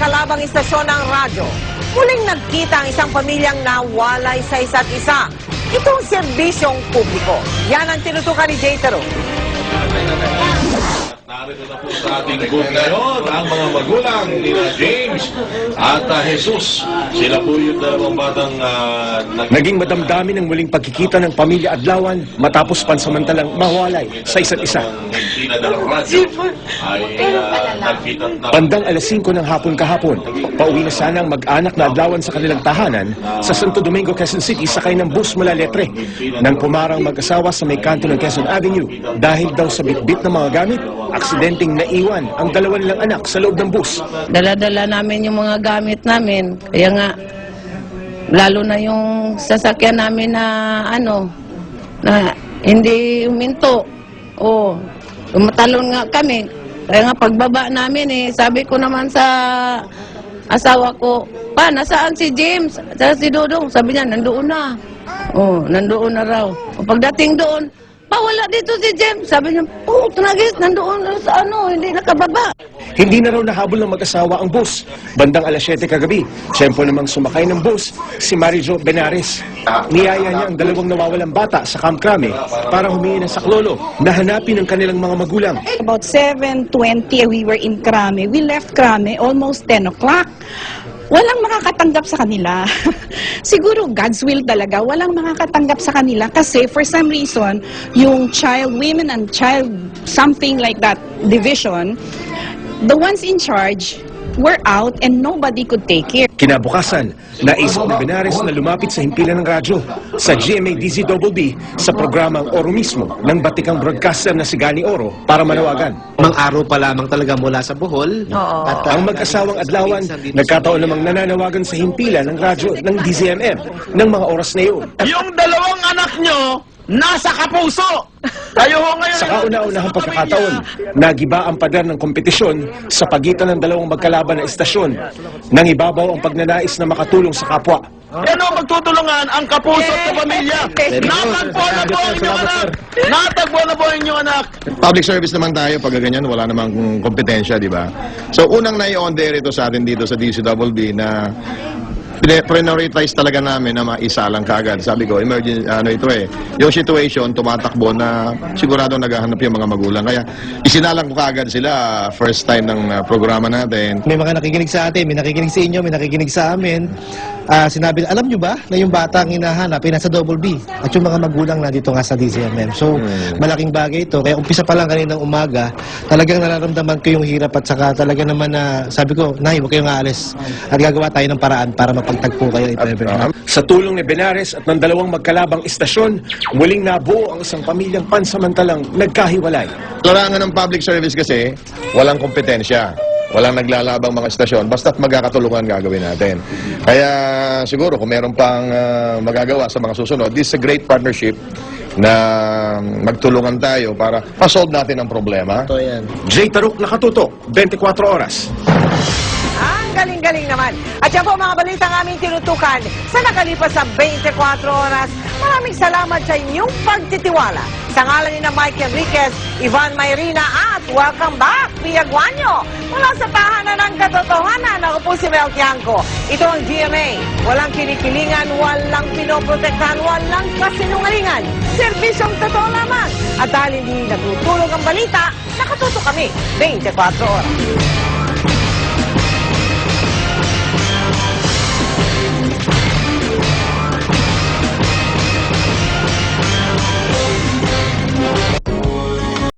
magkalabang istasyon ng radyo. Muling nagkita ang isang pamilyang nawalay sa isa't isa. Itong serbisyong publiko. Yan ang tinutukan ni Jay Taro. Narito na po sa ating booth ngayon ang mga magulang ni James at Jesus. Sila po yung dalawang batang Naging madamdamin ang muling pagkikita ng pamilya Adlawan matapos pansamantalang mawalay sa isa't isa. Bandang alas 5 ng hapon kahapon, pauwi na sana ang mag-anak na Adlawan sa kanilang tahanan sa Santo Domingo, Quezon City sakay ng bus mula Letre nang pumarang mag-asawa sa may kanto ng Quezon Avenue dahil daw sa bitbit ng mga gamit, aksidenteng naiwan ang dalawa nilang anak sa loob ng bus. Dala-dala namin yung mga gamit namin. Kaya nga, lalo na yung sasakyan namin na na hindi huminto. O, tumatalon nga kami. Kaya nga pagbaba namin sabi ko naman sa asawa ko, pa, nasaan si James? Si Dudong? Sabi niya, nandoon na. O, nandoon na raw. O, pagdating doon, wala dito si James. Sabi niya, tunagis, nandoon sa hindi nakababa. Hindi na raw nahabol ng mag-asawa ang bus. Bandang alas 7 kagabi, tiyempo namang sumakay ng bus si Marijo Benares. Niyaya niya ang dalawang nawawalang bata sa Camp Crame para humingi ng saklolo na hanapin ang kanilang mga magulang. About 7:20 we were in Crame. We left Crame almost 10 o'clock. Walang makakatanggap sa kanila. Siguro God's will talaga, walang makakatanggap sa kanila kasi for some reason, yung women and child, something like that division, the ones in charge were out and nobody could take care. Kinabukasan, naisip ni Benares na lumapit sa himpilan ng radyo sa GMA DZBB sa programang Oro mismo ng batikang broadcaster na si Gani Oro para manawagan. Mang araw pa lamang talaga mula sa Bohol. At ang mag-asawang Adlawan, nagkataon namang nananawagan sa himpilan ng radyo ng DZMM ng mga oras na iyon. Yung dalawang anak nyo, nasa Kapuso! Kayo ho ngayon... Sa kauna-unahang pagkakataon, nagiba ang pader ng kompetisyon sa pagitan ng dalawang magkalaban na istasyon nang ibabaw ang pagnanais na makatulong sa kapwa. Ano magtutulungan ang Kapuso at pamilya? Natagpo na po ang inyong anak! Natagpo na po ang inyong anak! Public service naman tayo pag ganyan, wala namang kompetensya, di ba? So unang nai-on-dare ito sa atin dito sa DCWB na prioritize talaga namin na maisalang kaagad. Sabi ko, emergency, yung situation, tumatakbo na sigurado naghahanap yung mga magulang. Kaya isinalang ko kaagad sila first time ng programa natin. May mga nakikinig sa atin, may nakikinig sa inyo, may nakikinig sa amin. Sinabi, alam nyo ba na yung bata ang hinahanap ay nasa Double B at yung mga magulang na dito nga sa DZMM. So, malaking bagay ito. Kaya umpisa pa lang kaninang umaga, talagang nararamdaman ko yung hirap at saka talaga naman sabi ko, Nay, huwag kayong aalis. At gagawa tayo ng paraan para mapagtagpo kayo. Sa tulong ni Benares at ng dalawang magkalabang istasyon, muling nabuo ang isang pamilyang pansamantalang nagkahiwalay. Larangan ng public service kasi, walang kompetensya. Walang naglalabang mga istasyon. Basta't magkakatulungan gagawin natin. Kaya siguro kung meron pang magagawa sa mga susunod, this is a great partnership na magtulungan tayo para ma-solve natin ang problema. Ito yan. Jay Taruk, nakatutok, 24 oras. Ang galing-galing naman. At yan po mga balita ng aming tinutukan sa nakalipas sa 24 oras. Maraming salamat sa inyong pagtitiwala. Sa ngalan ni na Mike Enriquez, Ivan Mayrina at welcome back, Pia Guanyo. Mula sa tahanan ng katotohanan, ako po si Mel Tiangco. Ito ang GMA. Walang kinikilingan, walang pinoprotektahan, walang kasinungalingan. Serbisyong totoo lamang. At dahil hindi natutulog ang balita, nakatutok kami 24 oras.